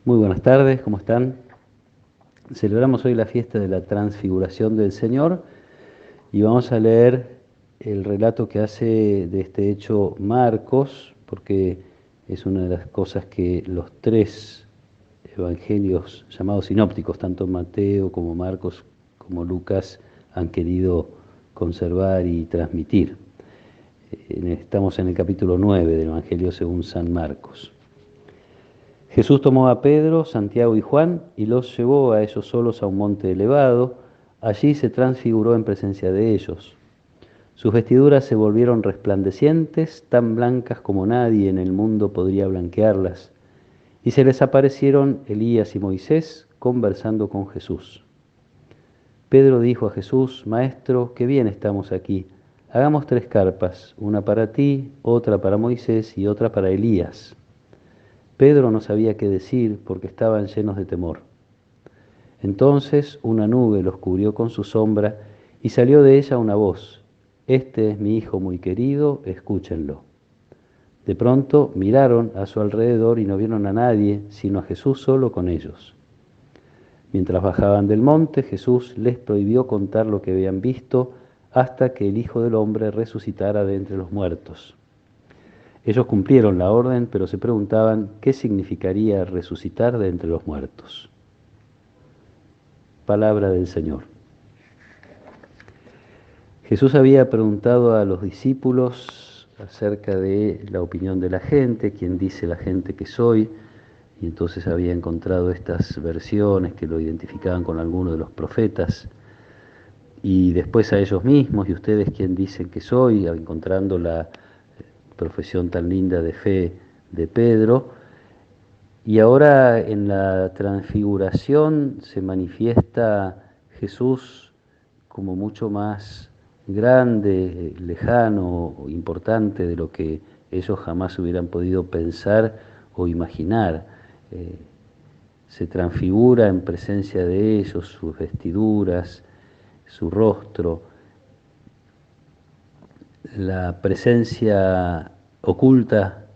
Muy buenas tardes, ¿cómo están? Celebramos hoy la fiesta de la Transfiguración del Señor y vamos a leer el relato que hace de este hecho Marcos, porque es una de las cosas que los tres evangelios llamados sinópticos, tanto Mateo como Marcos como Lucas, han querido conservar y transmitir. Estamos en el capítulo 9 del Evangelio según San Marcos. Jesús tomó a Pedro, Santiago y Juan y los llevó a ellos solos a un monte elevado. Allí se transfiguró en presencia de ellos. Sus vestiduras se volvieron resplandecientes, tan blancas como nadie en el mundo podría blanquearlas. Y se les aparecieron Elías y Moisés conversando con Jesús. Pedro dijo a Jesús: Maestro, qué bien estamos aquí. Hagamos 3 carpas, una para ti, otra para Moisés y otra para Elías. Pedro no sabía qué decir porque estaban llenos de temor. Entonces una nube los cubrió con su sombra y salió de ella una voz: Este es mi Hijo muy querido, escúchenlo. De pronto miraron a su alrededor y no vieron a nadie, sino a Jesús solo con ellos. Mientras bajaban del monte, Jesús les prohibió contar lo que habían visto hasta que el Hijo del Hombre resucitara de entre los muertos. Ellos cumplieron la orden, pero se preguntaban qué significaría resucitar de entre los muertos. Palabra del Señor. Jesús había preguntado a los discípulos acerca de la opinión de la gente, quién dice la gente que soy, y entonces había encontrado estas versiones que lo identificaban con alguno de los profetas, y después a ellos mismos: ¿y ustedes quién dicen que soy?, encontrando la profesión tan linda de fe de Pedro. Y ahora en la transfiguración se manifiesta Jesús como mucho más grande, lejano, importante de lo que ellos jamás hubieran podido pensar o imaginar. Se transfigura en presencia de ellos, sus vestiduras, su rostro, la presencia oculta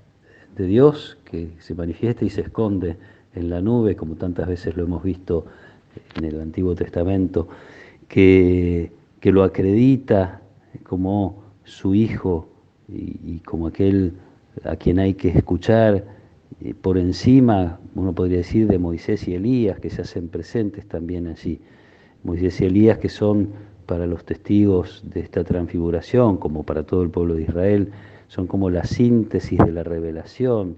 de Dios que se manifiesta y se esconde en la nube, como tantas veces lo hemos visto en el Antiguo Testamento, que lo acredita como su Hijo y como aquel a quien hay que escuchar, por encima, uno podría decir, de Moisés y Elías, que se hacen presentes también allí. Moisés y Elías, que son para los testigos de esta transfiguración, como para todo el pueblo de Israel, son como la síntesis de la revelación,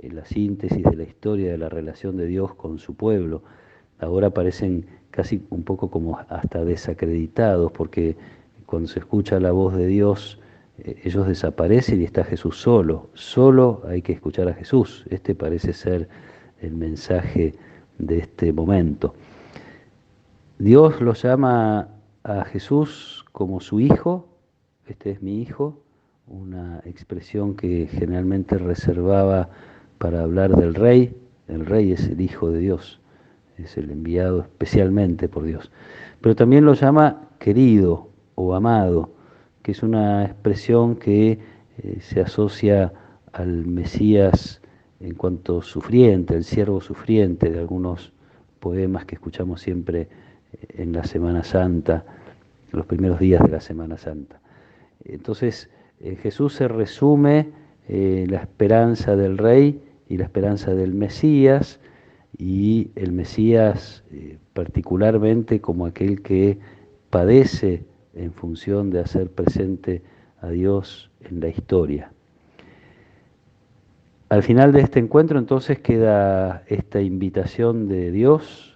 la síntesis de la historia de la relación de Dios con su pueblo. Ahora parecen casi un poco como hasta desacreditados, porque cuando se escucha la voz de Dios, ellos desaparecen y está Jesús solo. Solo hay que escuchar a Jesús. Este parece ser el mensaje de este momento. Dios lo llama a Jesús como su Hijo. Este es mi Hijo, una expresión que generalmente reservaba para hablar del Rey. El Rey es el Hijo de Dios, es el enviado especialmente por Dios. Pero también lo llama querido o amado, que es una expresión que se asocia al Mesías en cuanto sufriente, el siervo sufriente de algunos poemas que escuchamos siempre en la Semana Santa, los primeros días de la Semana Santa. Entonces, en Jesús se resume la esperanza del Rey y la esperanza del Mesías, y el Mesías particularmente como aquel que padece en función de hacer presente a Dios en la historia. Al final de este encuentro entonces queda esta invitación de Dios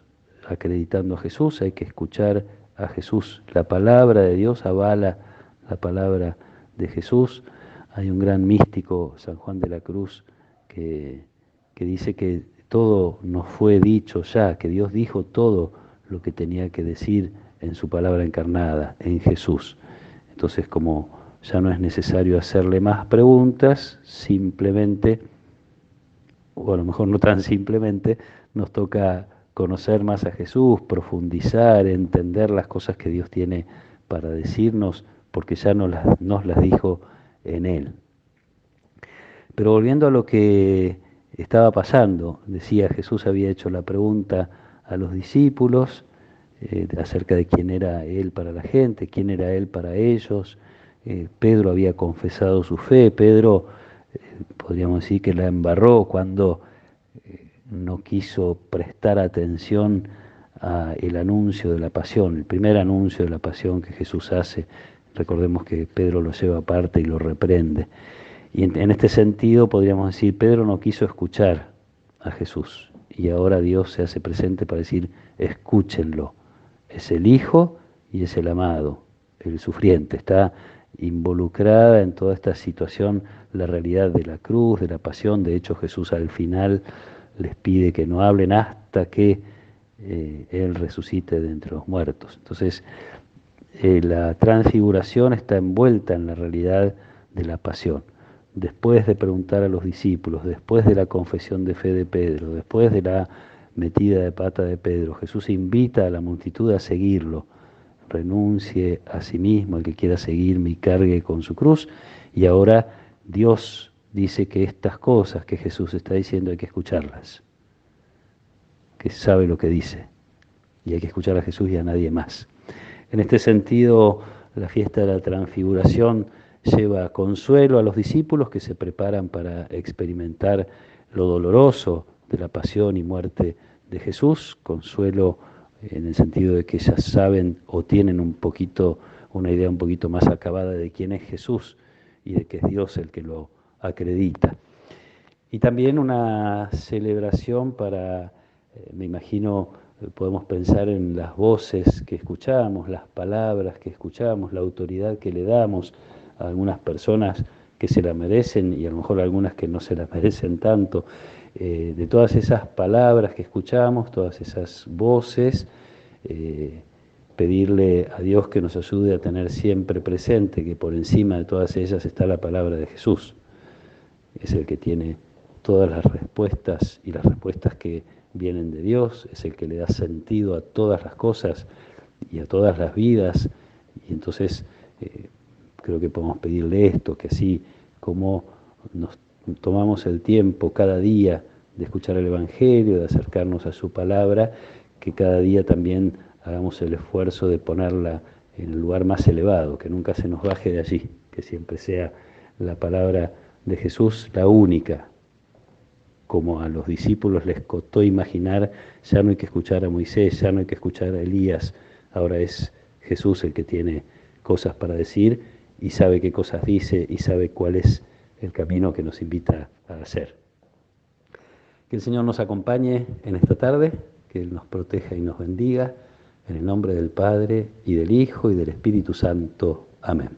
acreditando a Jesús. Hay que escuchar a Jesús. La palabra de Dios avala la palabra de Jesús. Hay un gran místico, San Juan de la Cruz, que dice que todo nos fue dicho ya, que Dios dijo todo lo que tenía que decir en su palabra encarnada, en Jesús. Entonces, como ya no es necesario hacerle más preguntas, simplemente, o a lo mejor no tan simplemente, nos toca conocer más a Jesús, profundizar, entender las cosas que Dios tiene para decirnos, porque ya nos las dijo en Él. Pero volviendo a lo que estaba pasando. Decía, Jesús había hecho la pregunta a los discípulos acerca de quién era Él para la gente, quién era Él para ellos. Pedro había confesado su fe. Pedro, podríamos decir que la embarró cuando no quiso prestar atención al anuncio de la pasión, el primer anuncio de la pasión que Jesús hace. Recordemos que Pedro lo lleva aparte y lo reprende. Y en este sentido podríamos decir, Pedro no quiso escuchar a Jesús y ahora Dios se hace presente para decir, escúchenlo. Es el Hijo y es el amado, el sufriente. Está involucrada en toda esta situación la realidad de la cruz, de la pasión. De hecho, Jesús al final les pide que no hablen hasta que Él resucite de entre los muertos. Entonces, la transfiguración está envuelta en la realidad de la pasión. Después de preguntar a los discípulos, después de la confesión de fe de Pedro, después de la metida de pata de Pedro, Jesús invita a la multitud a seguirlo. Renuncie a sí mismo el que quiera seguirme y cargue con su cruz. Y ahora Dios dice que estas cosas que Jesús está diciendo hay que escucharlas, que sabe lo que dice, y hay que escuchar a Jesús y a nadie más. En este sentido, la fiesta de la Transfiguración lleva consuelo a los discípulos que se preparan para experimentar lo doloroso de la pasión y muerte de Jesús, consuelo en el sentido de que ya saben o tienen una idea un poquito más acabada de quién es Jesús y de que es Dios el que lo acredita. Y también una celebración para, me imagino, podemos pensar en las voces que escuchamos, las palabras que escuchamos, la autoridad que le damos a algunas personas que se la merecen y a lo mejor algunas que no se la merecen tanto. De todas esas palabras que escuchamos, todas esas voces, pedirle a Dios que nos ayude a tener siempre presente que por encima de todas ellas está la palabra de Jesús. Es el que tiene todas las respuestas y las respuestas que vienen de Dios, es el que le da sentido a todas las cosas y a todas las vidas. Y entonces creo que podemos pedirle esto, que así como nos tomamos el tiempo cada día de escuchar el Evangelio, de acercarnos a su palabra, que cada día también hagamos el esfuerzo de ponerla en el lugar más elevado, que nunca se nos baje de allí, que siempre sea la palabra de Jesús la única. Como a los discípulos les costó imaginar, ya no hay que escuchar a Moisés, ya no hay que escuchar a Elías, ahora es Jesús el que tiene cosas para decir y sabe qué cosas dice y sabe cuál es el camino que nos invita a hacer. Que el Señor nos acompañe en esta tarde, que Él nos proteja y nos bendiga, en el nombre del Padre, y del Hijo, y del Espíritu Santo. Amén.